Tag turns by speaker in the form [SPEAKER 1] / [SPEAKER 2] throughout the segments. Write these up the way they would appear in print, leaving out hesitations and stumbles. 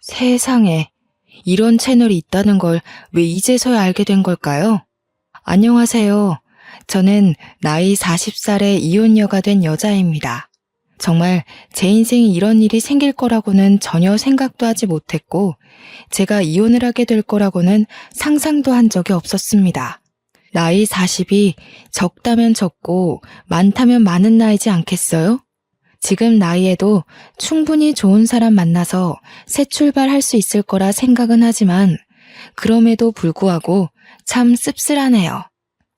[SPEAKER 1] 세상에, 이런 채널이 있다는 걸 왜 이제서야 알게 된 걸까요? 안녕하세요. 저는 나이 40살의 이혼녀가 된 여자입니다. 정말 제 인생에 이런 일이 생길 거라고는 전혀 생각도 하지 못했고, 제가 이혼을 하게 될 거라고는 상상도 한 적이 없었습니다. 나이 40이 적다면 적고 많다면 많은 나이지 않겠어요? 지금 나이에도 충분히 좋은 사람 만나서 새 출발할 수 있을 거라 생각은 하지만 그럼에도 불구하고 참 씁쓸하네요.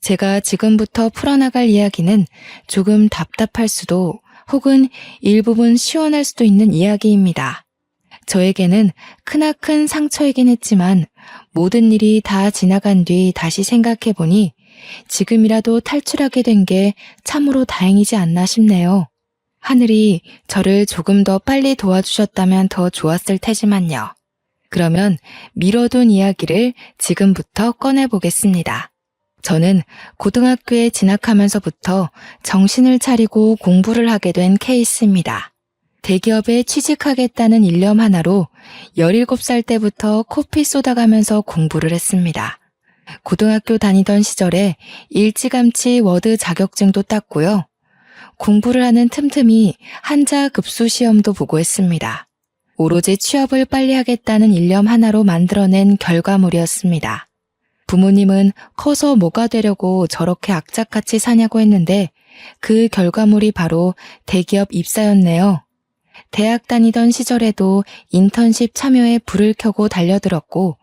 [SPEAKER 1] 제가 지금부터 풀어나갈 이야기는 조금 답답할 수도 혹은 일부분 시원할 수도 있는 이야기입니다. 저에게는 크나큰 상처이긴 했지만 모든 일이 다 지나간 뒤 다시 생각해보니 지금이라도 탈출하게 된 게 참으로 다행이지 않나 싶네요. 하늘이 저를 조금 더 빨리 도와주셨다면 더 좋았을 테지만요. 그러면 미뤄둔 이야기를 지금부터 꺼내보겠습니다. 저는 고등학교에 진학하면서부터 정신을 차리고 공부를 하게 된 케이스입니다. 대기업에 취직하겠다는 일념 하나로 17살 때부터 코피 쏟아가면서 공부를 했습니다. 고등학교 다니던 시절에 일찌감치 워드 자격증도 땄고요. 공부를 하는 틈틈이 한자 급수 시험도 보고 했습니다. 오로지 취업을 빨리 하겠다는 일념 하나로 만들어낸 결과물이었습니다. 부모님은 커서 뭐가 되려고 저렇게 악착같이 사냐고 했는데 그 결과물이 바로 대기업 입사였네요. 대학 다니던 시절에도 인턴십 참여에 불을 켜고 달려들었고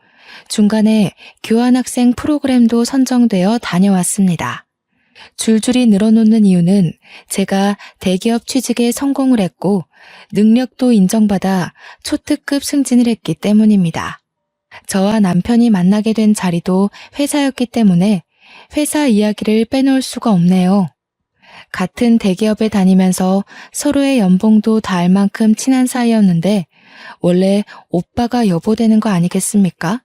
[SPEAKER 1] 중간에 교환학생 프로그램도 선정되어 다녀왔습니다. 줄줄이 늘어놓는 이유는 제가 대기업 취직에 성공을 했고 능력도 인정받아 초특급 승진을 했기 때문입니다. 저와 남편이 만나게 된 자리도 회사였기 때문에 회사 이야기를 빼놓을 수가 없네요. 같은 대기업에 다니면서 서로의 연봉도 다 알 만큼 친한 사이였는데 원래 오빠가 여보 되는 거 아니겠습니까?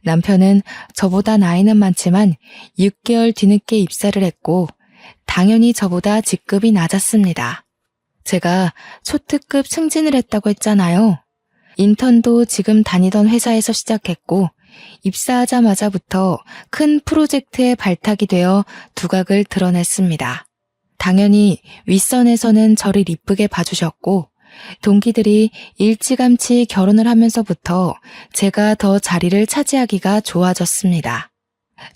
[SPEAKER 1] 남편은 저보다 나이는 많지만 6개월 뒤늦게 입사를 했고 당연히 저보다 직급이 낮았습니다. 제가 초특급 승진을 했다고 했잖아요. 인턴도 지금 다니던 회사에서 시작했고 입사하자마자부터 큰 프로젝트에 발탁이 되어 두각을 드러냈습니다. 당연히 윗선에서는 저를 이쁘게 봐주셨고 동기들이 일찌감치 결혼을 하면서부터 제가 더 자리를 차지하기가 좋아졌습니다.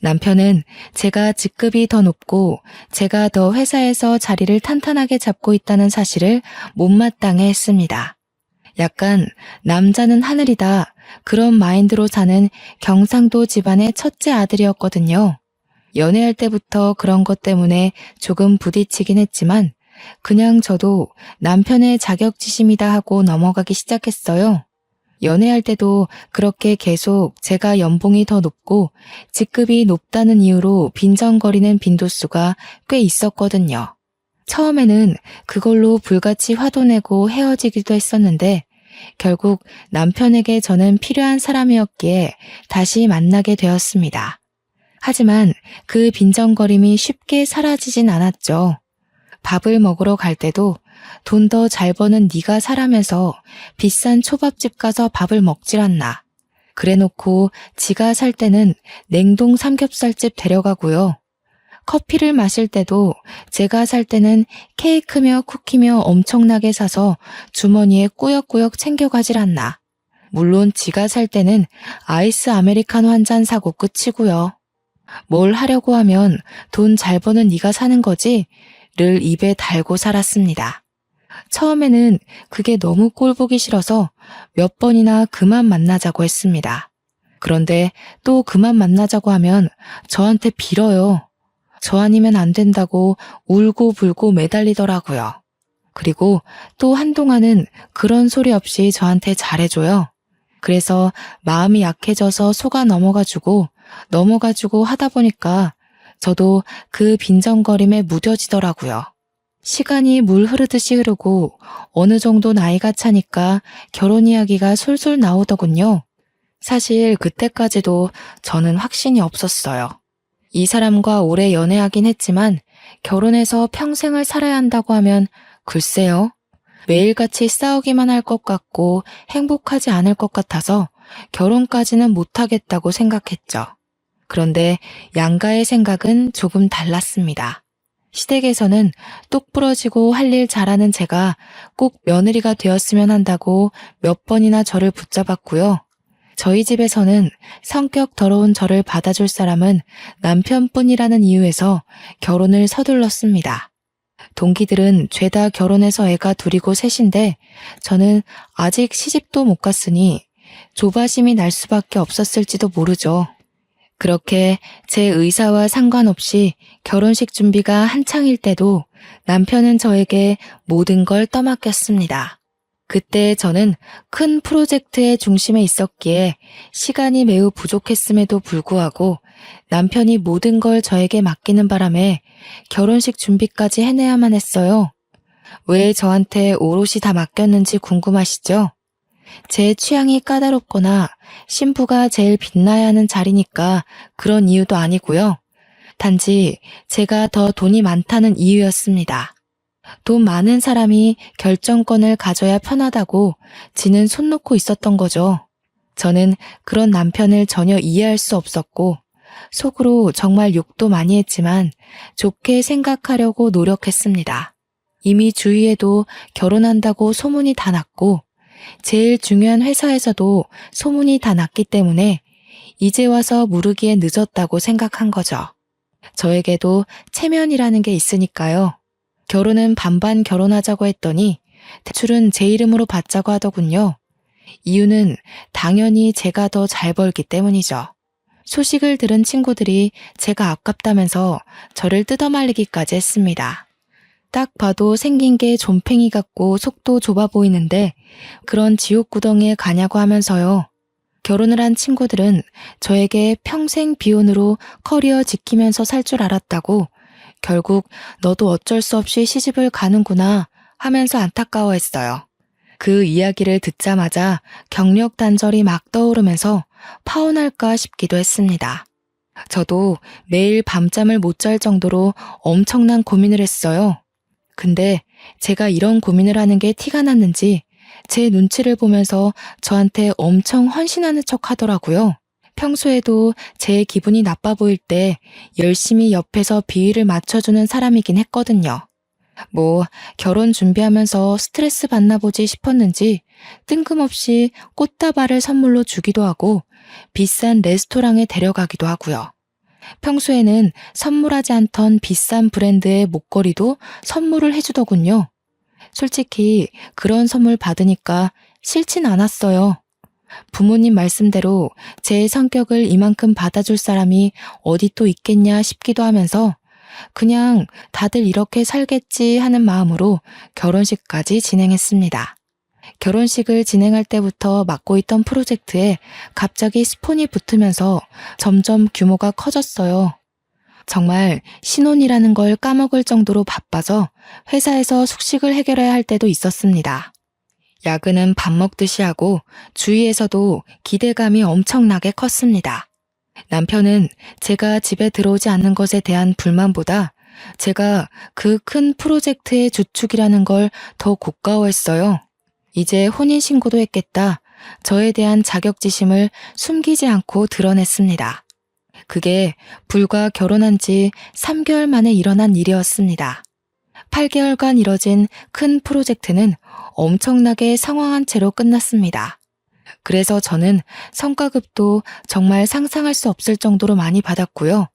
[SPEAKER 1] 남편은 제가 직급이 더 높고 제가 더 회사에서 자리를 탄탄하게 잡고 있다는 사실을 못마땅해 했습니다. 약간 남자는 하늘이다 그런 마인드로 사는 경상도 집안의 첫째 아들이었거든요. 연애할 때부터 그런 것 때문에 조금 부딪히긴 했지만 그냥 저도 남편의 자격지심이다 하고 넘어가기 시작했어요. 연애할 때도 그렇게 계속 제가 연봉이 더 높고 직급이 높다는 이유로 빈정거리는 빈도수가 꽤 있었거든요. 처음에는 그걸로 불같이 화도 내고 헤어지기도 했었는데 결국 남편에게 저는 필요한 사람이었기에 다시 만나게 되었습니다. 하지만 그 빈정거림이 쉽게 사라지진 않았죠. 밥을 먹으러 갈 때도 돈 더 잘 버는 네가 사라면서 비싼 초밥집 가서 밥을 먹질 않나. 그래놓고 지가 살 때는 냉동 삼겹살집 데려가고요. 커피를 마실 때도 제가 살 때는 케이크며 쿠키며 엄청나게 사서 주머니에 꾸역꾸역 챙겨가질 않나. 물론 지가 살 때는 아이스 아메리카노 한 잔 사고 끝이고요. 뭘 하려고 하면 돈 잘 버는 네가 사는 거지 를 입에 달고 살았습니다. 처음에는 그게 너무 꼴보기 싫어서 몇 번이나 그만 만나자고 했습니다. 그런데 또 그만 만나자고 하면 저한테 빌어요. 저 아니면 안 된다고 울고 불고 매달리더라고요. 그리고 또 한동안은 그런 소리 없이 저한테 잘해줘요. 그래서 마음이 약해져서 속아 넘어가지고 하다 보니까 저도 그 빈정거림에 무뎌지더라고요. 시간이 물 흐르듯이 흐르고 어느 정도 나이가 차니까 결혼 이야기가 솔솔 나오더군요. 사실 그때까지도 저는 확신이 없었어요. 이 사람과 오래 연애하긴 했지만 결혼해서 평생을 살아야 한다고 하면 글쎄요. 매일같이 싸우기만 할 것 같고 행복하지 않을 것 같아서 결혼까지는 못하겠다고 생각했죠. 그런데 양가의 생각은 조금 달랐습니다. 시댁에서는 똑 부러지고 할 일 잘하는 제가 꼭 며느리가 되었으면 한다고 몇 번이나 저를 붙잡았고요. 저희 집에서는 성격 더러운 저를 받아줄 사람은 남편뿐이라는 이유에서 결혼을 서둘렀습니다. 동기들은 죄다 결혼해서 애가 둘이고 셋인데 저는 아직 시집도 못 갔으니 조바심이 날 수밖에 없었을지도 모르죠. 그렇게 제 의사와 상관없이 결혼식 준비가 한창일 때도 남편은 저에게 모든 걸 떠맡겼습니다. 그때 저는 큰 프로젝트의 중심에 있었기에 시간이 매우 부족했음에도 불구하고 남편이 모든 걸 저에게 맡기는 바람에 결혼식 준비까지 해내야만 했어요. 왜 저한테 오롯이 다 맡겼는지 궁금하시죠? 제 취향이 까다롭거나 신부가 제일 빛나야 하는 자리니까 그런 이유도 아니고요. 단지 제가 더 돈이 많다는 이유였습니다. 돈 많은 사람이 결정권을 가져야 편하다고 지는 손 놓고 있었던 거죠. 저는 그런 남편을 전혀 이해할 수 없었고 속으로 정말 욕도 많이 했지만 좋게 생각하려고 노력했습니다. 이미 주위에도 결혼한다고 소문이 다 났고 제일 중요한 회사에서도 소문이 다 났기 때문에 이제 와서 무르기에 늦었다고 생각한 거죠. 저에게도 체면이라는 게 있으니까요. 결혼은 반반 결혼하자고 했더니 대출은 제 이름으로 받자고 하더군요. 이유는 당연히 제가 더 잘 벌기 때문이죠. 소식을 들은 친구들이 제가 아깝다면서 저를 뜯어말리기까지 했습니다. 딱 봐도 생긴 게 좀팽이 같고 속도 좁아 보이는데 그런 지옥구덩이에 가냐고 하면서요. 결혼을 한 친구들은 저에게 평생 비혼으로 커리어 지키면서 살 줄 알았다고 결국 너도 어쩔 수 없이 시집을 가는구나 하면서 안타까워했어요. 그 이야기를 듣자마자 경력 단절이 막 떠오르면서 파혼할까 싶기도 했습니다. 저도 매일 밤잠을 못 잘 정도로 엄청난 고민을 했어요. 근데 제가 이런 고민을 하는 게 티가 났는지 제 눈치를 보면서 저한테 엄청 헌신하는 척 하더라고요. 평소에도 제 기분이 나빠 보일 때 열심히 옆에서 비위를 맞춰주는 사람이긴 했거든요. 결혼 준비하면서 스트레스 받나 보지 싶었는지 뜬금없이 꽃다발을 선물로 주기도 하고 비싼 레스토랑에 데려가기도 하고요. 평소에는 선물하지 않던 비싼 브랜드의 목걸이도 선물을 해주더군요. 솔직히 그런 선물 받으니까 싫진 않았어요. 부모님 말씀대로 제 성격을 이만큼 받아줄 사람이 어디 또 있겠냐 싶기도 하면서 그냥 다들 이렇게 살겠지 하는 마음으로 결혼식까지 진행했습니다. 결혼식을 진행할 때부터 맡고 있던 프로젝트에 갑자기 스폰이 붙으면서 점점 규모가 커졌어요. 정말 신혼이라는 걸 까먹을 정도로 바빠서 회사에서 숙식을 해결해야 할 때도 있었습니다. 야근은 밥 먹듯이 하고 주위에서도 기대감이 엄청나게 컸습니다. 남편은 제가 집에 들어오지 않는 것에 대한 불만보다 제가 그 큰 프로젝트의 주축이라는 걸 더 고가워했어요. 이제 혼인신고도 했겠다. 저에 대한 자격지심을 숨기지 않고 드러냈습니다. 그게 불과 결혼한 지 3개월 만에 일어난 일이었습니다. 8개월간 이뤄진 큰 프로젝트는 엄청나게 상황한 채로 끝났습니다. 그래서 저는 성과급도 정말 상상할 수 없을 정도로 많이 받았고요.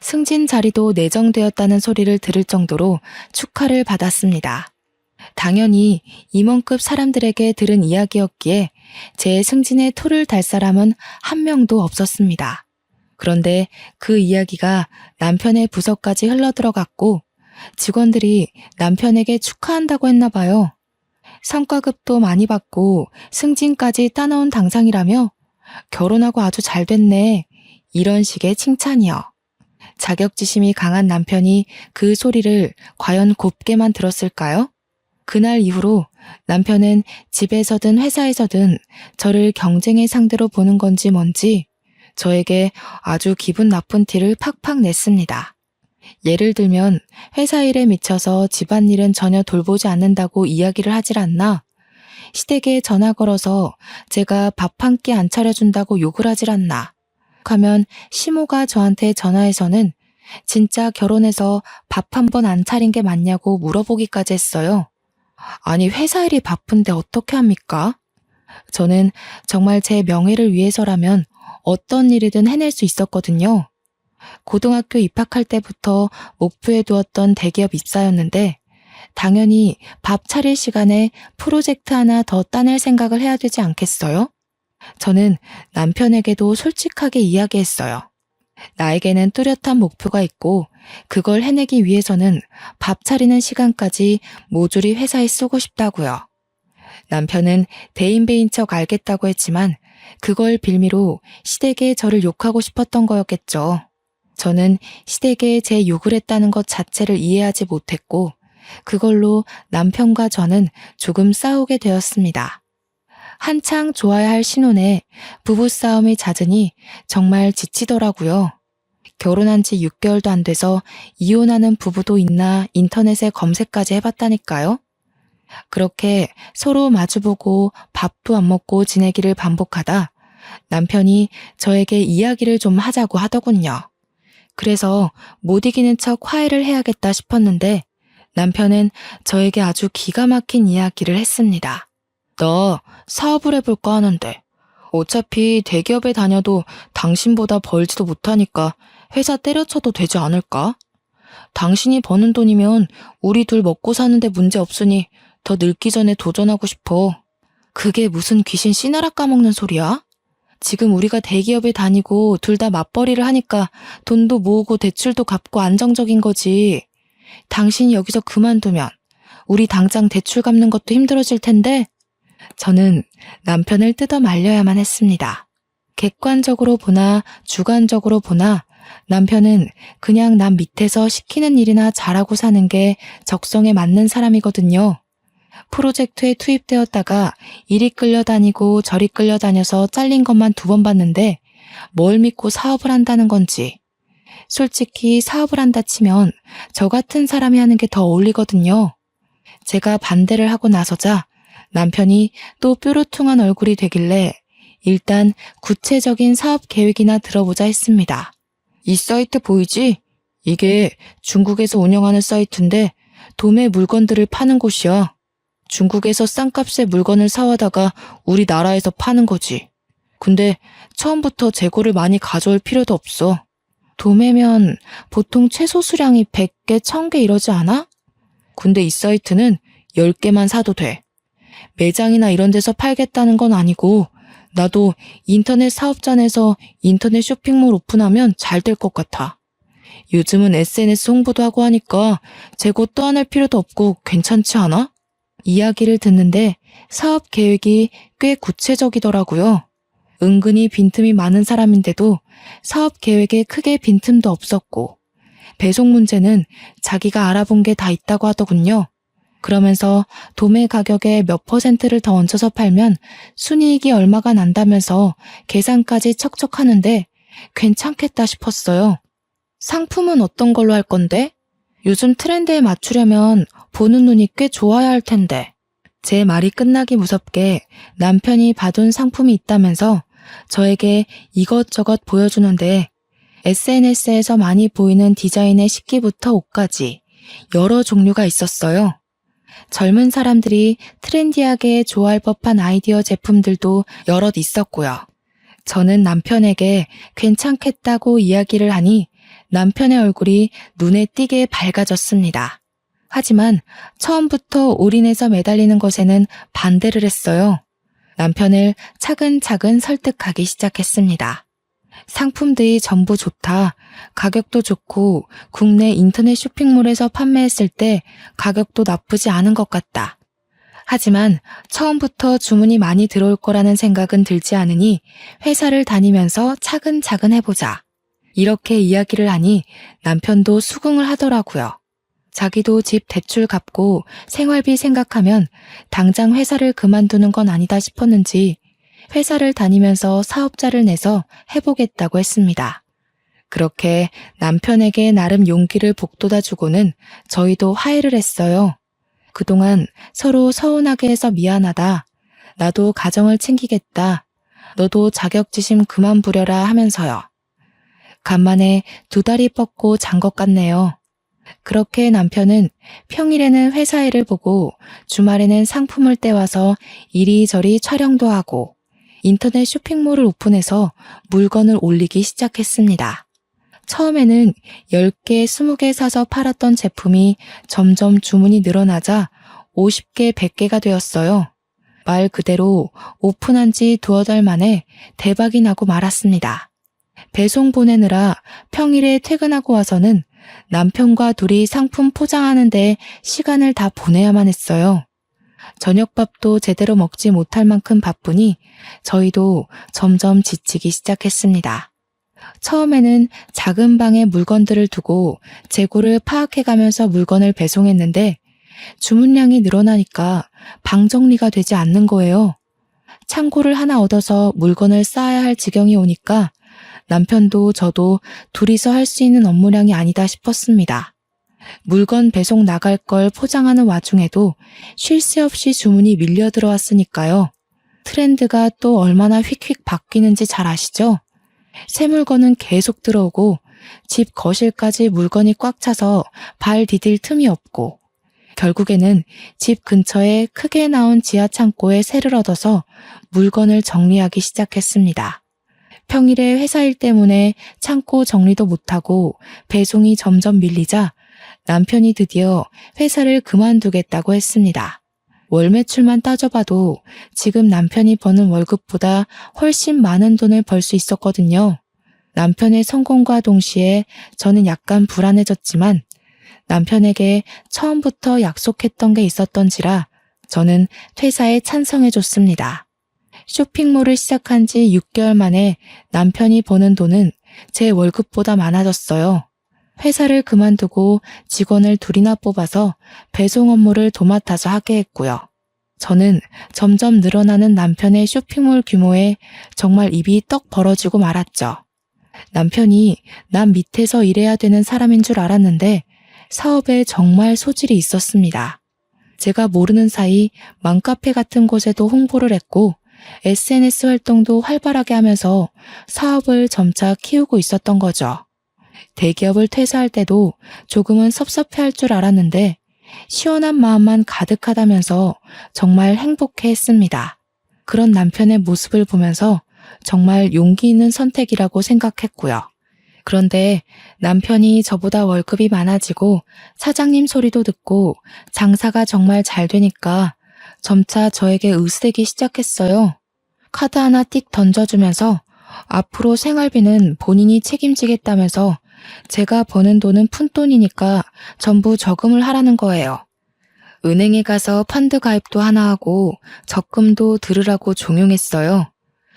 [SPEAKER 1] 승진 자리도 내정되었다는 소리를 들을 정도로 축하를 받았습니다. 당연히 임원급 사람들에게 들은 이야기였기에 제 승진에 토를 달 사람은 한 명도 없었습니다. 그런데 그 이야기가 남편의 부서까지 흘러들어갔고 직원들이 남편에게 축하한다고 했나 봐요. 성과급도 많이 받고 승진까지 따놓은 당상이라며 결혼하고 아주 잘 됐네. 이런 식의 칭찬이요. 자격지심이 강한 남편이 그 소리를 과연 곱게만 들었을까요? 그날 이후로 남편은 집에서든 회사에서든 저를 경쟁의 상대로 보는 건지 뭔지 저에게 아주 기분 나쁜 티를 팍팍 냈습니다. 예를 들면 회사 일에 미쳐서 집안일은 전혀 돌보지 않는다고 이야기를 하질 않나? 시댁에 전화 걸어서 제가 밥 한 끼 안 차려준다고 욕을 하질 않나? 하면 시모가 저한테 전화해서는 진짜 결혼해서 밥 한 번 안 차린 게 맞냐고 물어보기까지 했어요. 아니, 회사 일이 바쁜데 어떻게 합니까? 저는 정말 제 명예를 위해서라면 어떤 일이든 해낼 수 있었거든요. 고등학교 입학할 때부터 목표에 두었던 대기업 입사였는데 당연히 밥 차릴 시간에 프로젝트 하나 더 따낼 생각을 해야 되지 않겠어요? 저는 남편에게도 솔직하게 이야기했어요. 나에게는 뚜렷한 목표가 있고 그걸 해내기 위해서는 밥 차리는 시간까지 모조리 회사에 쓰고 싶다고요. 남편은 대인배인 척 알겠다고 했지만 그걸 빌미로 시댁에 저를 욕하고 싶었던 거였겠죠. 저는 시댁에 제 욕을 했다는 것 자체를 이해하지 못했고 그걸로 남편과 저는 조금 싸우게 되었습니다. 한창 좋아야 할 신혼에 부부싸움이 잦으니 정말 지치더라고요. 결혼한 지 6개월도 안 돼서 이혼하는 부부도 있나 인터넷에 검색까지 해봤다니까요. 그렇게 서로 마주보고 밥도 안 먹고 지내기를 반복하다 남편이 저에게 이야기를 좀 하자고 하더군요. 그래서 못 이기는 척 화해를 해야겠다 싶었는데 남편은 저에게 아주 기가 막힌 이야기를 했습니다. 나 사업을 해볼까 하는데 어차피 대기업에 다녀도 당신보다 벌지도 못하니까 회사 때려쳐도 되지 않을까? 당신이 버는 돈이면 우리 둘 먹고 사는데 문제 없으니 더 늙기 전에 도전하고 싶어. 그게 무슨 귀신 씨나라 까먹는 소리야? 지금 우리가 대기업에 다니고 둘 다 맞벌이를 하니까 돈도 모으고 대출도 갚고 안정적인 거지. 당신이 여기서 그만두면 우리 당장 대출 갚는 것도 힘들어질 텐데. 저는 남편을 뜯어 말려야만 했습니다. 객관적으로 보나 주관적으로 보나 남편은 그냥 남 밑에서 시키는 일이나 잘하고 사는 게 적성에 맞는 사람이거든요. 프로젝트에 투입되었다가 이리 끌려다니고 저리 끌려다녀서 잘린 것만 2번 봤는데 뭘 믿고 사업을 한다는 건지. 솔직히 사업을 한다 치면 저 같은 사람이 하는 게 더 어울리거든요. 제가 반대를 하고 나서자 남편이 또 뾰루퉁한 얼굴이 되길래 일단 구체적인 사업 계획이나 들어보자 했습니다. 이 사이트 보이지? 이게 중국에서 운영하는 사이트인데 도매 물건들을 파는 곳이야. 중국에서 싼값에 물건을 사와다가 우리나라에서 파는 거지. 근데 처음부터 재고를 많이 가져올 필요도 없어. 도매면 보통 최소 수량이 100개, 1000개 이러지 않아? 근데 이 사이트는 10개만 사도 돼. 매장이나 이런 데서 팔겠다는 건 아니고 나도 인터넷 사업자내서 인터넷 쇼핑몰 오픈하면 잘 될 것 같아. 요즘은 SNS 홍보도 하고 하니까 재고 떠안을 필요도 없고 괜찮지 않아? 이야기를 듣는데 사업 계획이 꽤 구체적이더라고요. 은근히 빈틈이 많은 사람인데도 사업 계획에 크게 빈틈도 없었고 배송 문제는 자기가 알아본 게 다 있다고 하더군요. 그러면서 도매 가격에 몇 %를 더 얹어서 팔면 순이익이 얼마가 난다면서 계산까지 척척 하는데 괜찮겠다 싶었어요. 상품은 어떤 걸로 할 건데? 요즘 트렌드에 맞추려면 보는 눈이 꽤 좋아야 할 텐데. 제 말이 끝나기 무섭게 남편이 봐둔 상품이 있다면서 저에게 이것저것 보여주는데 SNS에서 많이 보이는 디자인의 식기부터 옷까지 여러 종류가 있었어요. 젊은 사람들이 트렌디하게 좋아할 법한 아이디어 제품들도 여럿 있었고요. 저는 남편에게 괜찮겠다고 이야기를 하니 남편의 얼굴이 눈에 띄게 밝아졌습니다. 하지만 처음부터 올인해서 매달리는 것에는 반대를 했어요. 남편을 차근차근 설득하기 시작했습니다. 상품들이 전부 좋다. 가격도 좋고 국내 인터넷 쇼핑몰에서 판매했을 때 가격도 나쁘지 않은 것 같다. 하지만 처음부터 주문이 많이 들어올 거라는 생각은 들지 않으니 회사를 다니면서 차근차근 해보자. 이렇게 이야기를 하니 남편도 수긍을 하더라고요. 자기도 집 대출 갚고 생활비 생각하면 당장 회사를 그만두는 건 아니다 싶었는지 회사를 다니면서 사업자를 내서 해보겠다고 했습니다. 그렇게 남편에게 나름 용기를 북돋아주고는 저희도 화해를 했어요. 그동안 서로 서운하게 해서 미안하다. 나도 가정을 챙기겠다. 너도 자격지심 그만 부려라 하면서요. 간만에 두 다리 뻗고 잔 것 같네요. 그렇게 남편은 평일에는 회사 일을 보고 주말에는 상품을 떼와서 이리저리 촬영도 하고 인터넷 쇼핑몰을 오픈해서 물건을 올리기 시작했습니다. 처음에는 10개, 20개 사서 팔았던 제품이 점점 주문이 늘어나자 50개, 100개가 되었어요. 말 그대로 오픈한 지 두어 달 만에 대박이 나고 말았습니다. 배송 보내느라 평일에 퇴근하고 와서는 남편과 둘이 상품 포장하는 데 시간을 다 보내야만 했어요. 저녁밥도 제대로 먹지 못할 만큼 바쁘니 저희도 점점 지치기 시작했습니다. 처음에는 작은 방에 물건들을 두고 재고를 파악해가면서 물건을 배송했는데 주문량이 늘어나니까 방 정리가 되지 않는 거예요. 창고를 하나 얻어서 물건을 쌓아야 할 지경이 오니까 남편도 저도 둘이서 할 수 있는 업무량이 아니다 싶었습니다. 물건 배송 나갈 걸 포장하는 와중에도 쉴 새 없이 주문이 밀려 들어왔으니까요. 트렌드가 또 얼마나 휙휙 바뀌는지 잘 아시죠? 새 물건은 계속 들어오고 집 거실까지 물건이 꽉 차서 발 디딜 틈이 없고 결국에는 집 근처에 크게 나온 지하 창고에 새를 얻어서 물건을 정리하기 시작했습니다. 평일에 회사 일 때문에 창고 정리도 못하고 배송이 점점 밀리자 남편이 드디어 회사를 그만두겠다고 했습니다. 월 매출만 따져봐도 지금 남편이 버는 월급보다 훨씬 많은 돈을 벌 수 있었거든요. 남편의 성공과 동시에 저는 약간 불안해졌지만 남편에게 처음부터 약속했던 게 있었던지라 저는 퇴사에 찬성해줬습니다. 쇼핑몰을 시작한 지 6개월 만에 남편이 버는 돈은 제 월급보다 많아졌어요. 회사를 그만두고 직원을 둘이나 뽑아서 배송 업무를 도맡아서 하게 했고요. 저는 점점 늘어나는 남편의 쇼핑몰 규모에 정말 입이 떡 벌어지고 말았죠. 남편이 남 밑에서 일해야 되는 사람인 줄 알았는데 사업에 정말 소질이 있었습니다. 제가 모르는 사이 맘카페 같은 곳에도 홍보를 했고 SNS 활동도 활발하게 하면서 사업을 점차 키우고 있었던 거죠. 대기업을 퇴사할 때도 조금은 섭섭해할 줄 알았는데 시원한 마음만 가득하다면서 정말 행복해했습니다. 그런 남편의 모습을 보면서 정말 용기 있는 선택이라고 생각했고요. 그런데 남편이 저보다 월급이 많아지고 사장님 소리도 듣고 장사가 정말 잘 되니까 점차 저에게 으스대기 시작했어요. 카드 하나 띡 던져주면서 앞으로 생활비는 본인이 책임지겠다면서 제가 버는 돈은 푼돈이니까 전부 저금을 하라는 거예요. 은행에 가서 펀드 가입도 하나 하고 적금도 들으라고 종용했어요.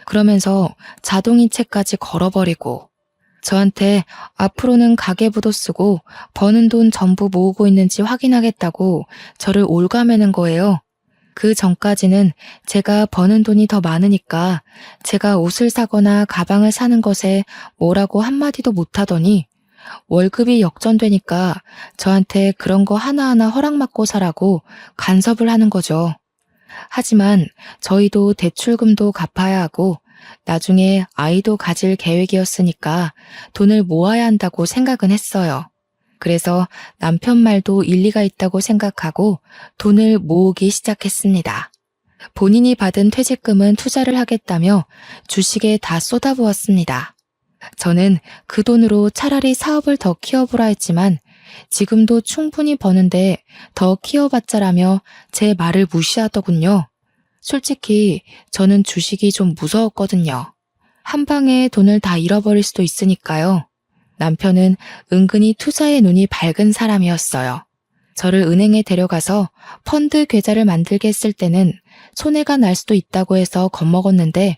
[SPEAKER 1] 그러면서 자동이체까지 걸어버리고 저한테 앞으로는 가계부도 쓰고 버는 돈 전부 모으고 있는지 확인하겠다고 저를 올가매는 거예요. 그 전까지는 제가 버는 돈이 더 많으니까 제가 옷을 사거나 가방을 사는 것에 뭐라고 한마디도 못하더니 월급이 역전되니까 저한테 그런 거 하나하나 허락받고 사라고 간섭을 하는 거죠. 하지만 저희도 대출금도 갚아야 하고 나중에 아이도 가질 계획이었으니까 돈을 모아야 한다고 생각은 했어요. 그래서 남편 말도 일리가 있다고 생각하고 돈을 모으기 시작했습니다. 본인이 받은 퇴직금은 투자를 하겠다며 주식에 다 쏟아부었습니다. 저는 그 돈으로 차라리 사업을 더 키워보라 했지만 지금도 충분히 버는데 더 키워봤자라며 제 말을 무시하더군요. 솔직히 저는 주식이 좀 무서웠거든요. 한 방에 돈을 다 잃어버릴 수도 있으니까요. 남편은 은근히 투자에 눈이 밝은 사람이었어요. 저를 은행에 데려가서 펀드 계좌를 만들게 했을 때는 손해가 날 수도 있다고 해서 겁먹었는데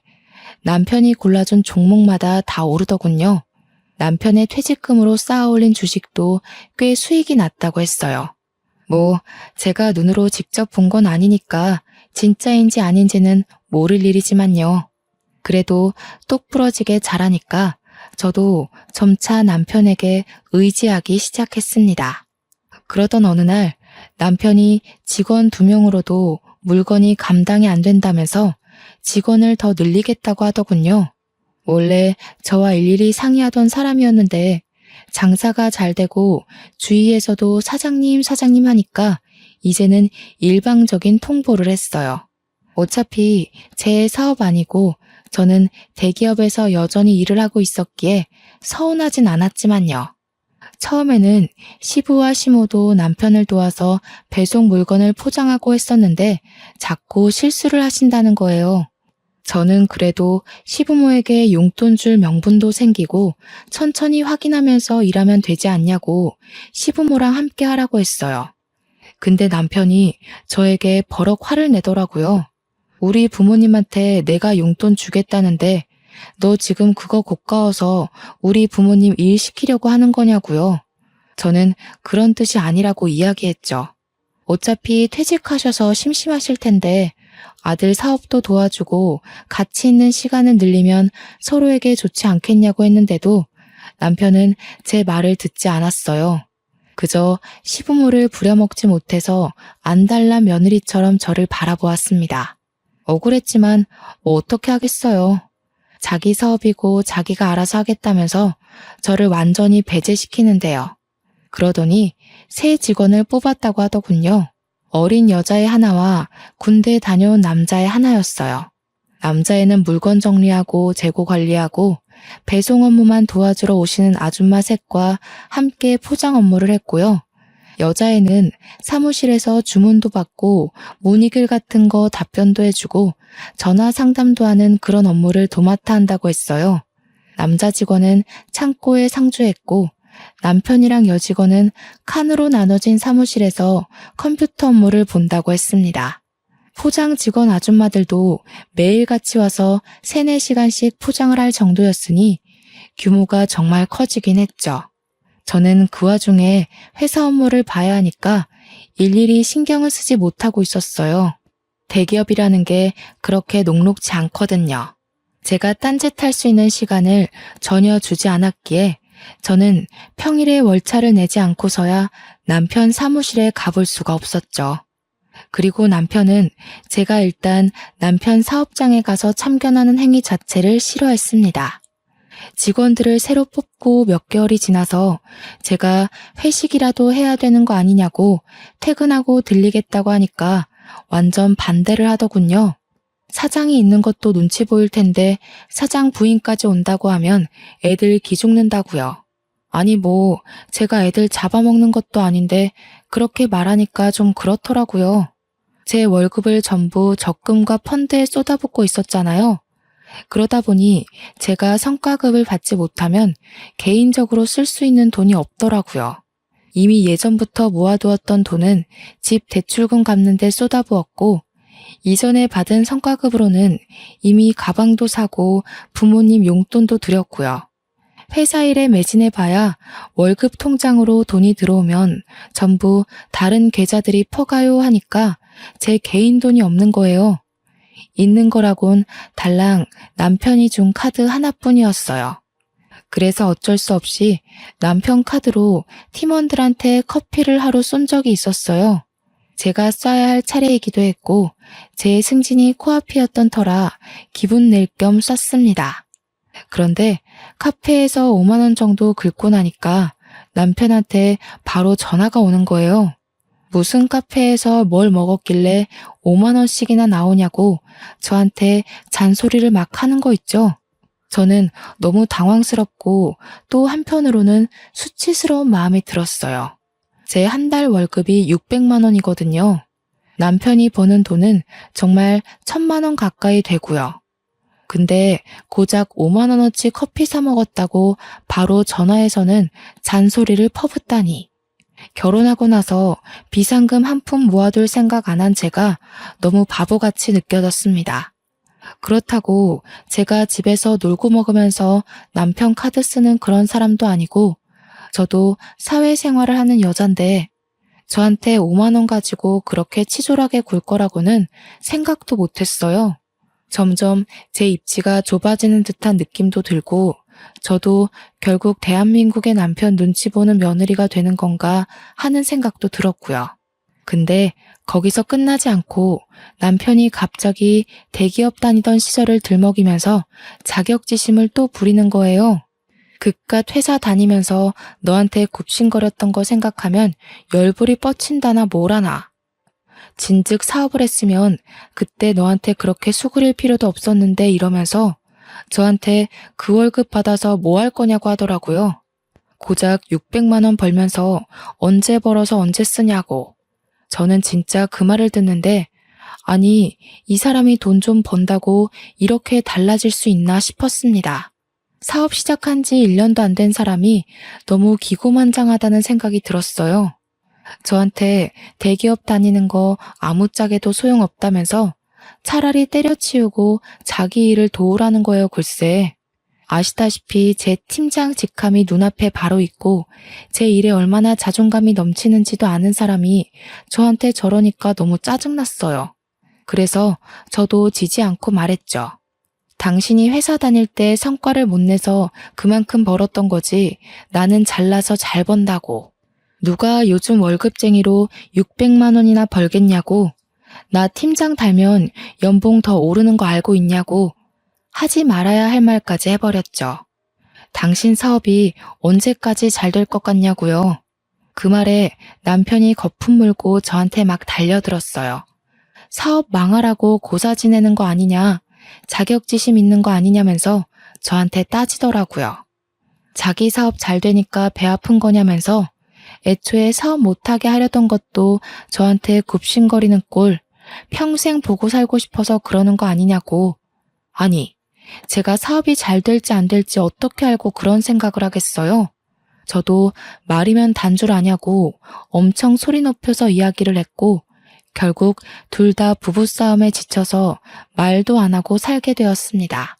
[SPEAKER 1] 남편이 골라준 종목마다 다 오르더군요. 남편의 퇴직금으로 쌓아올린 주식도 꽤 수익이 났다고 했어요. 제가 눈으로 직접 본 건 아니니까 진짜인지 아닌지는 모를 일이지만요. 그래도 똑부러지게 잘하니까 저도 점차 남편에게 의지하기 시작했습니다. 그러던 어느 날 남편이 직원 2명으로도 물건이 감당이 안 된다면서 직원을 더 늘리겠다고 하더군요. 원래 저와 일일이 상의하던 사람이었는데 장사가 잘 되고 주위에서도 사장님, 사장님 하니까 이제는 일방적인 통보를 했어요. 어차피 제 사업 아니고 저는 대기업에서 여전히 일을 하고 있었기에 서운하진 않았지만요. 처음에는 시부와 시모도 남편을 도와서 배송 물건을 포장하고 했었는데 자꾸 실수를 하신다는 거예요. 저는 그래도 시부모에게 용돈 줄 명분도 생기고 천천히 확인하면서 일하면 되지 않냐고 시부모랑 함께 하라고 했어요. 근데 남편이 저에게 버럭 화를 내더라고요. 우리 부모님한테 내가 용돈 주겠다는데 너 지금 그거 고가워서 우리 부모님 일 시키려고 하는 거냐고요. 저는 그런 뜻이 아니라고 이야기했죠. 어차피 퇴직하셔서 심심하실 텐데 아들 사업도 도와주고 같이 있는 시간을 늘리면 서로에게 좋지 않겠냐고 했는데도 남편은 제 말을 듣지 않았어요. 그저 시부모를 부려먹지 못해서 안달난 며느리처럼 저를 바라보았습니다. 억울했지만 뭐 어떻게 하겠어요. 자기 사업이고 자기가 알아서 하겠다면서 저를 완전히 배제시키는데요. 그러더니 새 직원을 뽑았다고 하더군요. 어린 여자애 하나와 군대 다녀온 남자애 하나였어요. 남자애는 물건 정리하고 재고 관리하고 배송 업무만 도와주러 오시는 아줌마 셋과 함께 포장 업무를 했고요. 여자애는 사무실에서 주문도 받고 문의글 같은 거 답변도 해주고 전화 상담도 하는 그런 업무를 도맡아 한다고 했어요. 남자 직원은 창고에 상주했고 남편이랑 여직원은 칸으로 나눠진 사무실에서 컴퓨터 업무를 본다고 했습니다. 포장 직원 아줌마들도 매일같이 와서 3, 4시간씩 포장을 할 정도였으니 규모가 정말 커지긴 했죠. 저는 그 와중에 회사 업무를 봐야 하니까 일일이 신경을 쓰지 못하고 있었어요. 대기업이라는 게 그렇게 녹록지 않거든요. 제가 딴짓할 수 있는 시간을 전혀 주지 않았기에 저는 평일에 월차를 내지 않고서야 남편 사무실에 가볼 수가 없었죠. 그리고 남편은 제가 일단 남편 사업장에 가서 참견하는 행위 자체를 싫어했습니다. 직원들을 새로 뽑고 몇 개월이 지나서 제가 회식이라도 해야 되는 거 아니냐고 퇴근하고 들리겠다고 하니까 완전 반대를 하더군요. 사장이 있는 것도 눈치 보일 텐데 사장 부인까지 온다고 하면 애들 기죽는다고요. 아니 뭐 제가 애들 잡아먹는 것도 아닌데 그렇게 말하니까 좀 그렇더라고요. 제 월급을 전부 적금과 펀드에 쏟아붓고 있었잖아요. 그러다 보니 제가 성과급을 받지 못하면 개인적으로 쓸 수 있는 돈이 없더라고요. 이미 예전부터 모아두었던 돈은 집 대출금 갚는 데 쏟아부었고 이전에 받은 성과급으로는 이미 가방도 사고 부모님 용돈도 드렸고요. 회사 일에 매진해봐야 월급 통장으로 돈이 들어오면 전부 다른 계좌들이 퍼가요 하니까 제 개인 돈이 없는 거예요. 있는 거라곤 달랑 남편이 준 카드 하나뿐이었어요. 그래서 어쩔 수 없이 남편 카드로 팀원들한테 커피를 하루 쏜 적이 있었어요. 제가 써야 할 차례이기도 했고 제 승진이 코앞이었던 터라 기분 낼 겸 썼습니다. 그런데 카페에서 5만 원 정도 긁고 나니까 남편한테 바로 전화가 오는 거예요. 무슨 카페에서 뭘 먹었길래 5만 원씩이나 나오냐고 저한테 잔소리를 막 하는 거 있죠. 저는 너무 당황스럽고 또 한편으로는 수치스러운 마음이 들었어요. 제 한 달 월급이 600만 원이거든요. 남편이 버는 돈은 정말 1000만 원 가까이 되고요. 근데 고작 5만 원어치 커피 사 먹었다고 바로 전화해서는 잔소리를 퍼붓다니. 결혼하고 나서 비상금 한 푼 모아둘 생각 안 한 제가 너무 바보같이 느껴졌습니다. 그렇다고 제가 집에서 놀고 먹으면서 남편 카드 쓰는 그런 사람도 아니고 저도 사회생활을 하는 여잔데 저한테 5만 원 가지고 그렇게 치졸하게 굴 거라고는 생각도 못했어요. 점점 제 입지가 좁아지는 듯한 느낌도 들고 저도 결국 대한민국의 남편 눈치 보는 며느리가 되는 건가 하는 생각도 들었고요. 근데 거기서 끝나지 않고 남편이 갑자기 대기업 다니던 시절을 들먹이면서 자격지심을 또 부리는 거예요. 그깟 회사 다니면서 너한테 굽신거렸던 거 생각하면 열불이 뻗친다나 뭐라나. 진즉 사업을 했으면 그때 너한테 그렇게 수그릴 필요도 없었는데 이러면서 저한테 그 월급 받아서 뭐 할 거냐고 하더라고요. 고작 600만 원 벌면서 언제 벌어서 언제 쓰냐고. 저는 진짜 그 말을 듣는데 아니 이 사람이 돈 좀 번다고 이렇게 달라질 수 있나 싶었습니다. 사업 시작한 지 1년도 안 된 사람이 너무 기고만장하다는 생각이 들었어요. 저한테 대기업 다니는 거 아무짝에도 소용없다면서 차라리 때려치우고 자기 일을 도우라는 거예요, 글쎄. 아시다시피 제 팀장 직함이 눈앞에 바로 있고 제 일에 얼마나 자존감이 넘치는지도 아는 사람이 저한테 저러니까 너무 짜증났어요. 그래서 저도 지지 않고 말했죠. 당신이 회사 다닐 때 성과를 못 내서 그만큼 벌었던 거지 나는 잘나서 잘 번다고. 누가 요즘 월급쟁이로 600만 원이나 벌겠냐고. 나 팀장 달면 연봉 더 오르는 거 알고 있냐고. 하지 말아야 할 말까지 해버렸죠. 당신 사업이 언제까지 잘 될 것 같냐고요. 그 말에 남편이 거품 물고 저한테 막 달려들었어요. 사업 망하라고 고사 지내는 거 아니냐, 자격지심 있는 거 아니냐면서 저한테 따지더라고요. 자기 사업 잘 되니까 배 아픈 거냐면서 애초에 사업 못하게 하려던 것도 저한테 굽신거리는 꼴, 평생 보고 살고 싶어서 그러는 거 아니냐고. 아니, 제가 사업이 잘 될지 안 될지 어떻게 알고 그런 생각을 하겠어요? 저도 말이면 단줄 아냐고 엄청 소리 높여서 이야기를 했고 결국 둘 다 부부싸움에 지쳐서 말도 안 하고 살게 되었습니다.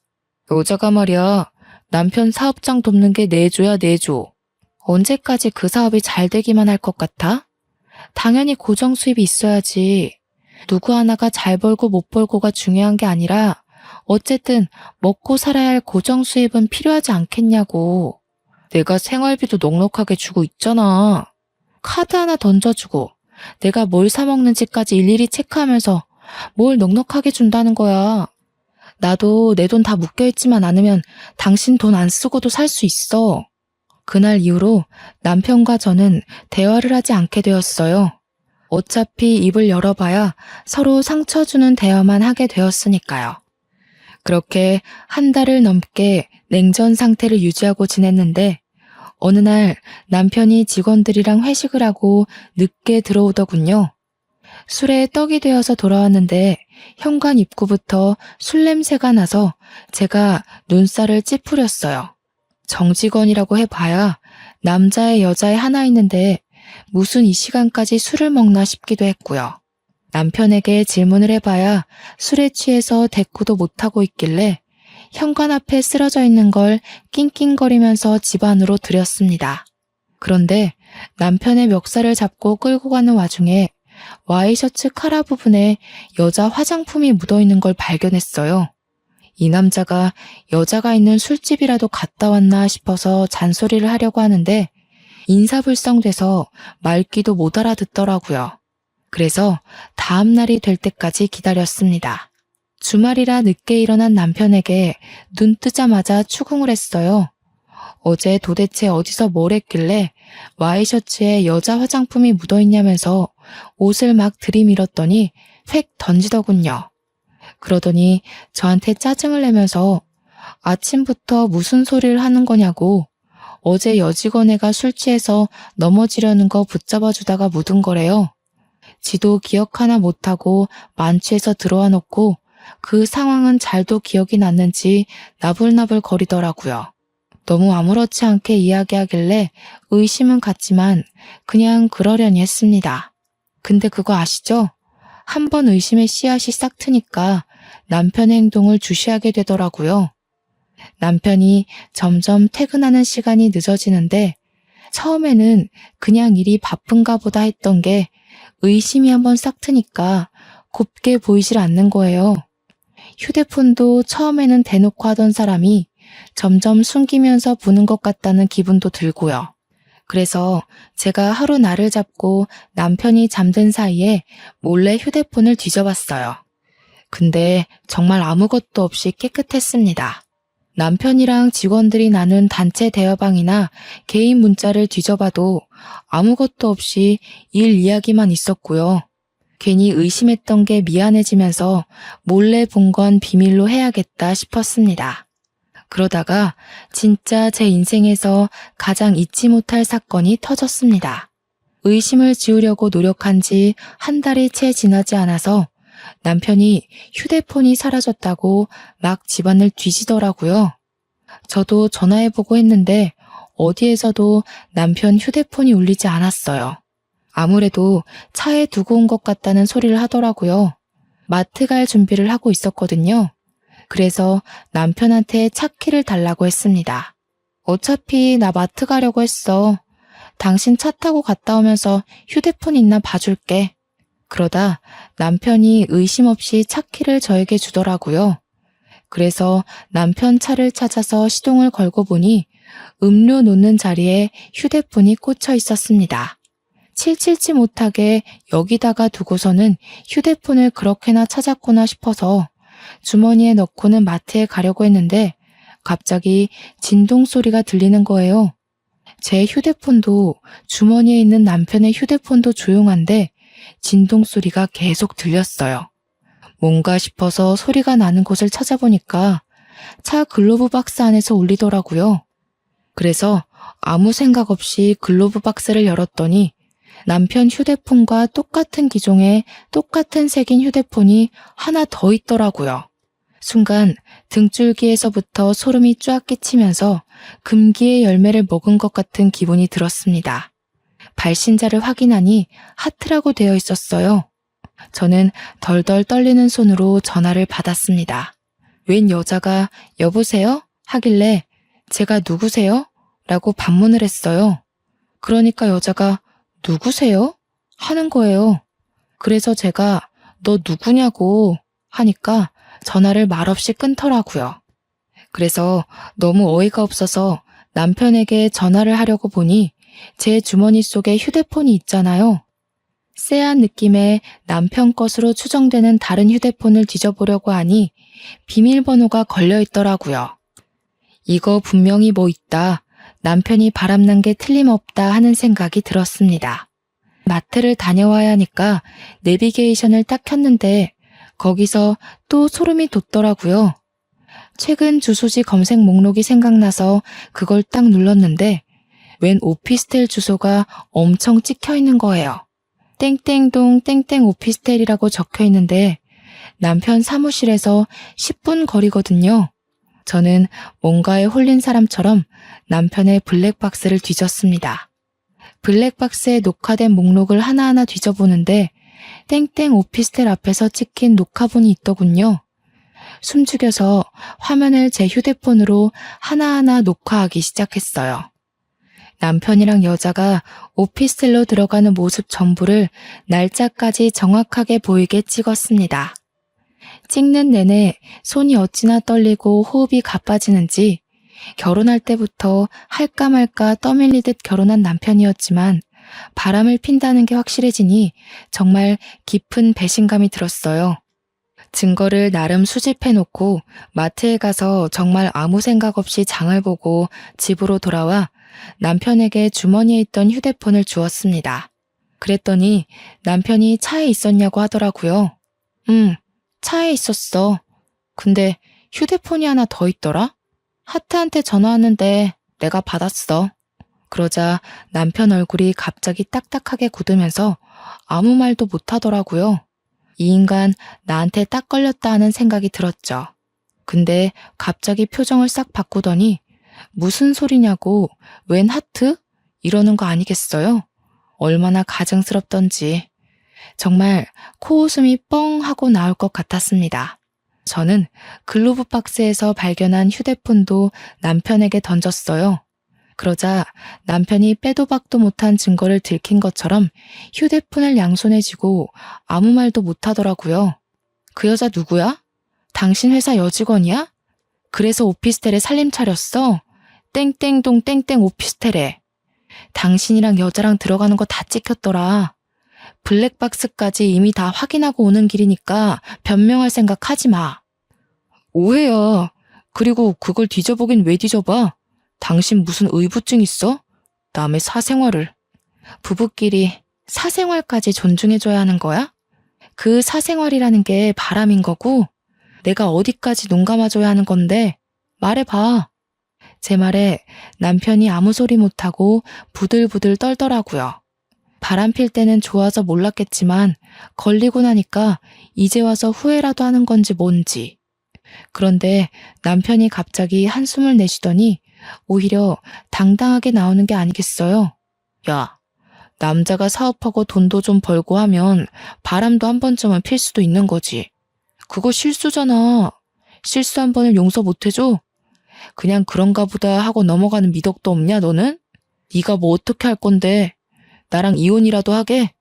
[SPEAKER 1] 여자가 말이야, 남편 사업장 돕는 게 내조야 내조. 언제까지 그 사업이 잘 되기만 할 것 같아? 당연히 고정 수입이 있어야지. 누구 하나가 잘 벌고 못 벌고가 중요한 게 아니라 어쨌든 먹고 살아야 할 고정 수입은 필요하지 않겠냐고. 내가 생활비도 넉넉하게 주고 있잖아. 카드 하나 던져주고 내가 뭘 사 먹는지까지 일일이 체크하면서 뭘 넉넉하게 준다는 거야. 나도 내 돈 다 묶여있지만 않으면 당신 돈 안 쓰고도 살 수 있어. 그날 이후로 남편과 저는 대화를 하지 않게 되었어요. 어차피 입을 열어봐야 서로 상처 주는 대화만 하게 되었으니까요. 그렇게 한 달을 넘게 냉전 상태를 유지하고 지냈는데 어느 날 남편이 직원들이랑 회식을 하고 늦게 들어오더군요. 술에 떡이 되어서 돌아왔는데 현관 입구부터 술 냄새가 나서 제가 눈살을 찌푸렸어요. 정직원이라고 해봐야 남자의 여자의 하나 있는데 무슨 이 시간까지 술을 먹나 싶기도 했고요. 남편에게 질문을 해봐야 술에 취해서 대꾸도 못하고 있길래 현관 앞에 쓰러져 있는 걸 낑낑거리면서 집 안으로 들였습니다. 그런데 남편의 멱살을 잡고 끌고 가는 와중에 와이셔츠 카라 부분에 여자 화장품이 묻어있는 걸 발견했어요. 이 남자가 여자가 있는 술집이라도 갔다 왔나 싶어서 잔소리를 하려고 하는데 인사불성돼서 말귀도 못 알아듣더라고요. 그래서 다음 날이 될 때까지 기다렸습니다. 주말이라 늦게 일어난 남편에게 눈 뜨자마자 추궁을 했어요. 어제 도대체 어디서 뭘 했길래 와이셔츠에 여자 화장품이 묻어있냐면서 옷을 막 들이밀었더니 획 던지더군요. 그러더니 저한테 짜증을 내면서 아침부터 무슨 소리를 하는 거냐고 어제 여직원애가 술 취해서 넘어지려는 거 붙잡아 주다가 묻은 거래요. 지도 기억 하나 못하고 만취해서 들어와 놓고 그 상황은 잘도 기억이 났는지 나불나불 거리더라고요. 너무 아무렇지 않게 이야기하길래 의심은 갔지만 그냥 그러려니 했습니다. 근데 그거 아시죠? 한 번 의심의 씨앗이 싹 트니까 남편의 행동을 주시하게 되더라고요. 남편이 점점 퇴근하는 시간이 늦어지는데 처음에는 그냥 일이 바쁜가 보다 했던 게 의심이 한번 싹 트니까 곱게 보이질 않는 거예요. 휴대폰도 처음에는 대놓고 하던 사람이 점점 숨기면서 부는 것 같다는 기분도 들고요. 그래서 제가 하루 날을 잡고 남편이 잠든 사이에 몰래 휴대폰을 뒤져봤어요. 근데 정말 아무것도 없이 깨끗했습니다. 남편이랑 직원들이 나눈 단체 대화방이나 개인 문자를 뒤져봐도 아무것도 없이 일 이야기만 있었고요. 괜히 의심했던 게 미안해지면서 몰래 본 건 비밀로 해야겠다 싶었습니다. 그러다가 진짜 제 인생에서 가장 잊지 못할 사건이 터졌습니다. 의심을 지우려고 노력한 지 한 달이 채 지나지 않아서 남편이 휴대폰이 사라졌다고 막 집안을 뒤지더라고요. 저도 전화해보고 했는데 어디에서도 남편 휴대폰이 울리지 않았어요. 아무래도 차에 두고 온 것 같다는 소리를 하더라고요. 마트 갈 준비를 하고 있었거든요. 그래서 남편한테 차 키를 달라고 했습니다. 어차피 나 마트 가려고 했어. 당신 차 타고 갔다 오면서 휴대폰 있나 봐줄게. 그러다 남편이 의심 없이 차 키를 저에게 주더라고요. 그래서 남편 차를 찾아서 시동을 걸고 보니 음료 놓는 자리에 휴대폰이 꽂혀 있었습니다. 칠칠치 못하게 여기다가 두고서는 휴대폰을 그렇게나 찾았구나 싶어서 주머니에 넣고는 마트에 가려고 했는데 갑자기 진동 소리가 들리는 거예요. 제 휴대폰도 주머니에 있는 남편의 휴대폰도 조용한데 진동 소리가 계속 들렸어요. 뭔가 싶어서 소리가 나는 곳을 찾아보니까 차 글로브 박스 안에서 울리더라고요. 그래서 아무 생각 없이 글로브 박스를 열었더니 남편 휴대폰과 똑같은 기종의 똑같은 색인 휴대폰이 하나 더 있더라고요. 순간 등줄기에서부터 소름이 쫙 끼치면서 금기의 열매를 먹은 것 같은 기분이 들었습니다. 발신자를 확인하니 하트라고 되어 있었어요. 저는 덜덜 떨리는 손으로 전화를 받았습니다. 웬 여자가 여보세요? 하길래 제가 누구세요? 라고 반문을 했어요. 그러니까 여자가 누구세요? 하는 거예요. 그래서 제가 너 누구냐고 하니까 전화를 말없이 끊더라고요. 그래서 너무 어이가 없어서 남편에게 전화를 하려고 보니 제 주머니 속에 휴대폰이 있잖아요. 쎄한 느낌의 남편 것으로 추정되는 다른 휴대폰을 뒤져보려고 하니 비밀번호가 걸려 있더라고요. 이거 분명히 뭐 있다. 남편이 바람난 게 틀림없다 하는 생각이 들었습니다. 마트를 다녀와야 하니까 내비게이션을 딱 켰는데 거기서 또 소름이 돋더라고요. 최근 주소지 검색 목록이 생각나서 그걸 딱 눌렀는데 웬 오피스텔 주소가 엄청 찍혀 있는 거예요. 땡땡동 땡땡 오피스텔이라고 적혀 있는데 남편 사무실에서 10분 거리거든요. 저는 뭔가에 홀린 사람처럼 남편의 블랙박스를 뒤졌습니다. 블랙박스에 녹화된 목록을 하나하나 뒤져보는데 땡땡 오피스텔 앞에서 찍힌 녹화본이 있더군요. 숨죽여서 화면을 제 휴대폰으로 하나하나 녹화하기 시작했어요. 남편이랑 여자가 오피스텔로 들어가는 모습 전부를 날짜까지 정확하게 보이게 찍었습니다. 찍는 내내 손이 어찌나 떨리고 호흡이 가빠지는지 결혼할 때부터 할까 말까 떠밀리듯 결혼한 남편이었지만 바람을 핀다는 게 확실해지니 정말 깊은 배신감이 들었어요. 증거를 나름 수집해놓고 마트에 가서 정말 아무 생각 없이 장을 보고 집으로 돌아와 남편에게 주머니에 있던 휴대폰을 주었습니다. 그랬더니 남편이 차에 있었냐고 하더라고요. 차에 있었어. 근데 휴대폰이 하나 더 있더라? 하트한테 전화 왔는데 내가 받았어. 그러자 남편 얼굴이 갑자기 딱딱하게 굳으면서 아무 말도 못하더라고요. 이 인간 나한테 딱 걸렸다 하는 생각이 들었죠. 근데 갑자기 표정을 싹 바꾸더니 무슨 소리냐고 웬 하트? 이러는 거 아니겠어요? 얼마나 가증스럽던지. 정말 코웃음이 뻥 하고 나올 것 같았습니다. 저는 글로브 박스에서 발견한 휴대폰도 남편에게 던졌어요. 그러자 남편이 빼도 박도 못한 증거를 들킨 것처럼 휴대폰을 양손에 쥐고 아무 말도 못하더라고요. 그 여자 누구야? 당신 회사 여직원이야? 그래서 오피스텔에 살림 차렸어? 땡땡동 땡땡 오피스텔에. 당신이랑 여자랑 들어가는 거 다 찍혔더라. 블랙박스까지 이미 다 확인하고 오는 길이니까 변명할 생각 하지 마. 오해야. 그리고 그걸 뒤져보긴 왜 뒤져봐? 당신 무슨 의부증 있어? 남의 사생활을. 부부끼리 사생활까지 존중해줘야 하는 거야? 그 사생활이라는 게 바람인 거고 내가 어디까지 눈 감아줘야 하는 건데 말해봐. 제 말에 남편이 아무 소리 못하고 부들부들 떨더라고요. 바람 필 때는 좋아서 몰랐겠지만 걸리고 나니까 이제 와서 후회라도 하는 건지 뭔지. 그런데 남편이 갑자기 한숨을 내쉬더니 오히려 당당하게 나오는 게 아니겠어요? 야, 남자가 사업하고 돈도 좀 벌고 하면 바람도 한 번쯤은 필 수도 있는 거지. 그거 실수잖아. 실수 한 번을 용서 못 해줘? 그냥 그런가 보다 하고 넘어가는 미덕도 없냐 너는? 네가 뭐 어떻게 할 건데? 나랑 이혼이라도 하게?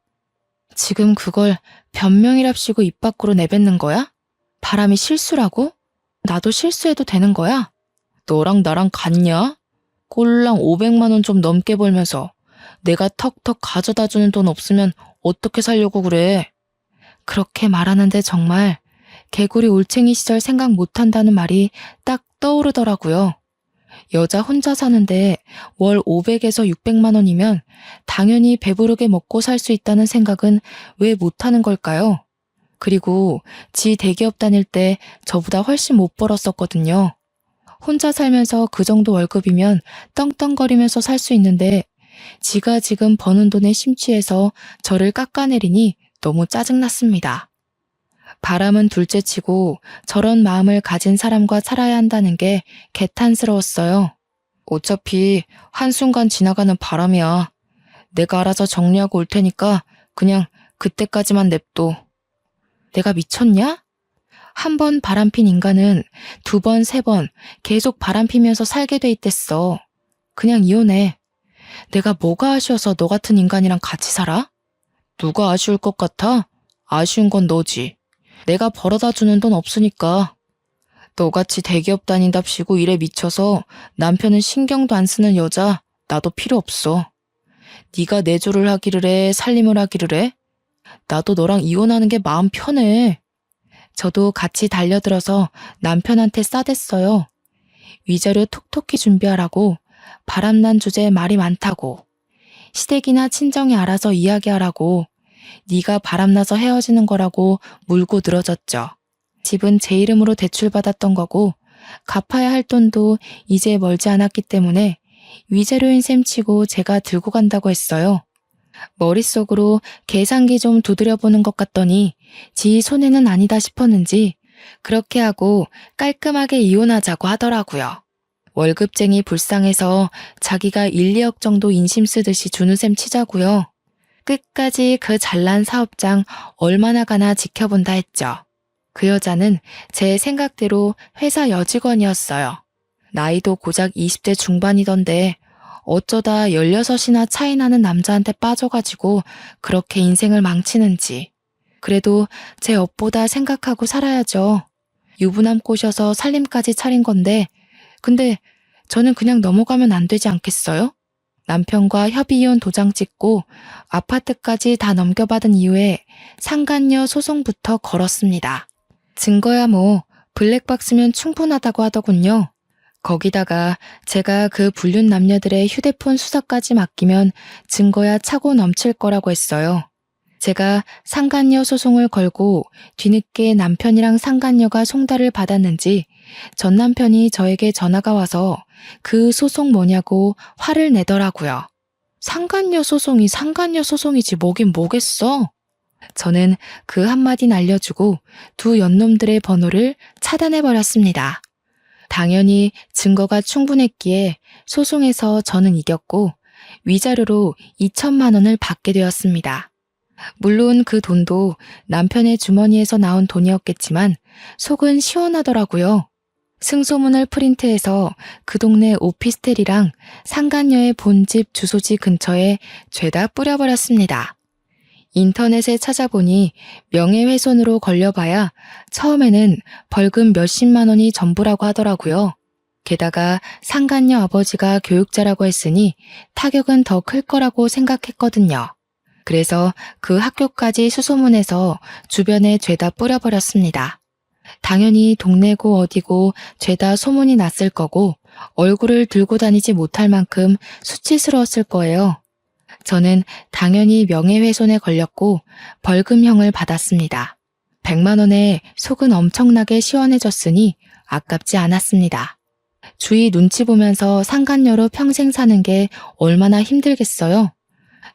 [SPEAKER 1] 지금 그걸 변명이랍시고 입 밖으로 내뱉는 거야? 바람이 실수라고? 나도 실수해도 되는 거야? 너랑 나랑 같냐? 꼴랑 500만 원 좀 넘게 벌면서 내가 턱턱 가져다 주는 돈 없으면 어떻게 살려고 그래? 그렇게 말하는데 정말 개구리 올챙이 시절 생각 못한다는 말이 딱 떠오르더라고요. 여자 혼자 사는데 월 500에서 600만 원이면 당연히 배부르게 먹고 살 수 있다는 생각은 왜 못하는 걸까요? 그리고 지 대기업 다닐 때 저보다 훨씬 못 벌었었거든요. 혼자 살면서 그 정도 월급이면 떵떵거리면서 살 수 있는데 지가 지금 버는 돈에 심취해서 저를 깎아내리니 너무 짜증났습니다. 바람은 둘째치고 저런 마음을 가진 사람과 살아야 한다는 게 개탄스러웠어요. 어차피 한순간 지나가는 바람이야. 내가 알아서 정리하고 올 테니까 그냥 그때까지만 냅둬. 내가 미쳤냐? 한 번 바람핀 인간은 두 번, 세 번 계속 바람피면서 살게 돼 있댔어. 그냥 이혼해. 내가 뭐가 아쉬워서 너 같은 인간이랑 같이 살아? 누가 아쉬울 것 같아? 아쉬운 건 너지. 내가 벌어다 주는 돈 없으니까. 너같이 대기업 다닌답시고 일에 미쳐서 남편은 신경도 안 쓰는 여자 나도 필요 없어. 네가 내조를 하기를 해, 살림을 하기를 해? 나도 너랑 이혼하는 게 마음 편해. 저도 같이 달려들어서 남편한테 싸댔어요. 위자료 톡톡히 준비하라고, 바람난 주제에 말이 많다고, 시댁이나 친정이 알아서 이야기하라고, 네가 바람나서 헤어지는 거라고 물고 늘어졌죠. 집은 제 이름으로 대출받았던 거고 갚아야 할 돈도 이제 멀지 않았기 때문에 위자료인 셈 치고 제가 들고 간다고 했어요. 머릿속으로 계산기 좀 두드려보는 것 같더니 지 손해는 아니다 싶었는지 그렇게 하고 깔끔하게 이혼하자고 하더라고요. 월급쟁이 불쌍해서 자기가 1, 2억 정도 인심 쓰듯이 주는 셈 치자고요. 끝까지 그 잘난 사업장 얼마나 가나 지켜본다 했죠. 그 여자는 제 생각대로 회사 여직원이었어요. 나이도 고작 20대 중반이던데 어쩌다 16이나 차이 나는 남자한테 빠져가지고 그렇게 인생을 망치는지. 그래도 제 업보다 생각하고 살아야죠. 유부남 꼬셔서 살림까지 차린 건데 근데 저는 그냥 넘어가면 안 되지 않겠어요? 남편과 협의이혼 도장 찍고 아파트까지 다 넘겨받은 이후에 상간녀 소송부터 걸었습니다. 증거야 뭐 블랙박스면 충분하다고 하더군요. 거기다가 제가 그 불륜 남녀들의 휴대폰 수사까지 맡기면 증거야 차고 넘칠 거라고 했어요. 제가 상간녀 소송을 걸고 뒤늦게 남편이랑 상간녀가 송달을 받았는지 전 남편이 저에게 전화가 와서 그 소송 뭐냐고 화를 내더라고요. 상간녀 소송이 상간녀 소송이지 뭐긴 뭐겠어. 저는 그 한마디 날려주고 두 연놈들의 번호를 차단해버렸습니다. 당연히 증거가 충분했기에 소송에서 저는 이겼고 위자료로 2천만 원을 받게 되었습니다. 물론 그 돈도 남편의 주머니에서 나온 돈이었겠지만 속은 시원하더라고요. 승소문을 프린트해서 그 동네 오피스텔이랑 상간녀의 본집 주소지 근처에 죄다 뿌려버렸습니다. 인터넷에 찾아보니 명예훼손으로 걸려봐야 처음에는 벌금 몇십만 원이 전부라고 하더라고요. 게다가 상간녀 아버지가 교육자라고 했으니 타격은 더 클 거라고 생각했거든요. 그래서 그 학교까지 수소문해서 주변에 죄다 뿌려버렸습니다. 당연히 동네고 어디고 죄다 소문이 났을 거고 얼굴을 들고 다니지 못할 만큼 수치스러웠을 거예요. 저는 당연히 명예훼손에 걸렸고 벌금형을 받았습니다. 100만 원에 속은 엄청나게 시원해졌으니 아깝지 않았습니다. 주위 눈치 보면서 상간녀로 평생 사는 게 얼마나 힘들겠어요.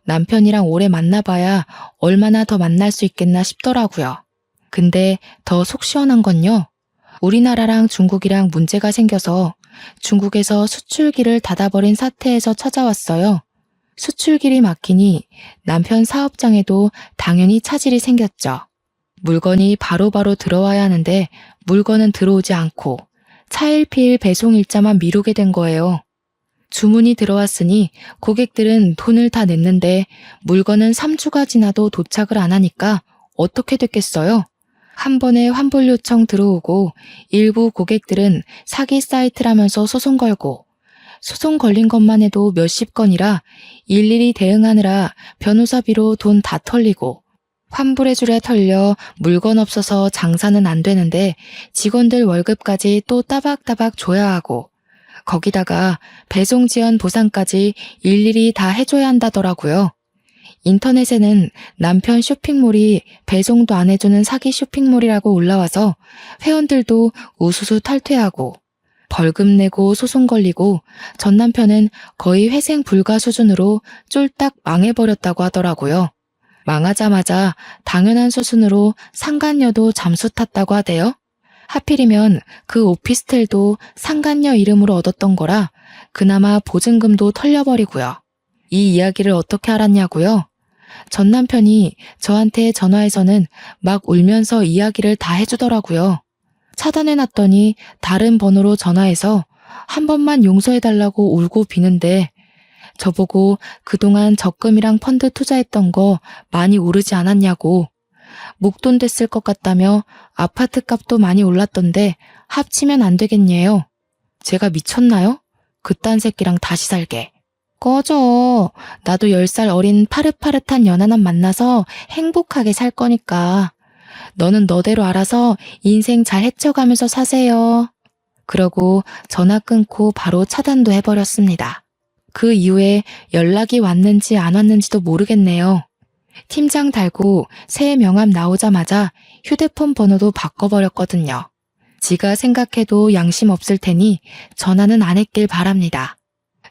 [SPEAKER 1] 남편이랑 오래 만나봐야 얼마나 더 만날 수 있겠나 싶더라고요. 근데 더 속 시원한 건요. 우리나라랑 중국이랑 문제가 생겨서 중국에서 수출기를 닫아버린 사태에서 찾아왔어요. 수출길이 막히니 남편 사업장에도 당연히 차질이 생겼죠. 물건이 바로바로 들어와야 하는데 물건은 들어오지 않고 차일피일 배송 일자만 미루게 된 거예요. 주문이 들어왔으니 고객들은 돈을 다 냈는데 물건은 3주가 지나도 도착을 안 하니까 어떻게 됐겠어요? 한 번에 환불 요청 들어오고 일부 고객들은 사기 사이트라면서 소송 걸고 소송 걸린 것만 해도 몇십 건이라 일일이 대응하느라 변호사비로 돈 다 털리고 환불해주랴 털려 물건 없어서 장사는 안 되는데 직원들 월급까지 또 따박따박 줘야 하고 거기다가 배송 지연 보상까지 일일이 다 해줘야 한다더라고요. 인터넷에는 남편 쇼핑몰이 배송도 안 해주는 사기 쇼핑몰이라고 올라와서 회원들도 우수수 탈퇴하고 벌금 내고 소송 걸리고 전 남편은 거의 회생 불가 수준으로 쫄딱 망해버렸다고 하더라고요. 망하자마자 당연한 수순으로 상간녀도 잠수 탔다고 하대요. 하필이면 그 오피스텔도 상간녀 이름으로 얻었던 거라 그나마 보증금도 털려버리고요. 이 이야기를 어떻게 알았냐고요? 전 남편이 저한테 전화해서는 막 울면서 이야기를 다 해주더라고요. 차단해놨더니 다른 번호로 전화해서 한 번만 용서해달라고 울고 비는데 저보고 그동안 적금이랑 펀드 투자했던 거 많이 오르지 않았냐고 목돈 됐을 것 같다며 아파트 값도 많이 올랐던데 합치면 안 되겠냐요. 제가 미쳤나요? 그딴 새끼랑 다시 살게. 꺼져. 나도 10살 어린 파릇파릇한 연하남 만나서 행복하게 살 거니까. 너는 너대로 알아서 인생 잘 헤쳐가면서 사세요. 그러고 전화 끊고 바로 차단도 해버렸습니다. 그 이후에 연락이 왔는지 안 왔는지도 모르겠네요. 팀장 달고 새 명함 나오자마자 휴대폰 번호도 바꿔버렸거든요. 지가 생각해도 양심 없을 테니 전화는 안 했길 바랍니다.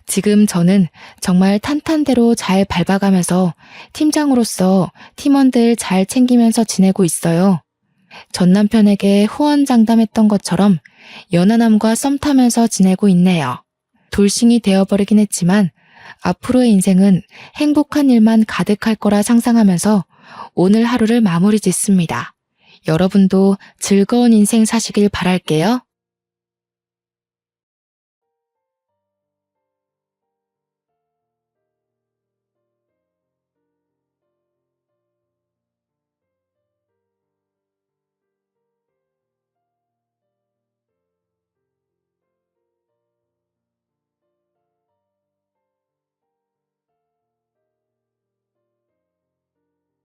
[SPEAKER 1] 지금 저는 정말 탄탄대로 잘 밟아가면서 팀장으로서 팀원들 잘 챙기면서 지내고 있어요. 전 남편에게 후원장담했던 것처럼 연하남과 썸 타면서 지내고 있네요. 돌싱이 되어버리긴 했지만 앞으로의 인생은 행복한 일만 가득할 거라 상상하면서 오늘 하루를 마무리 짓습니다. 여러분도 즐거운 인생 사시길 바랄게요.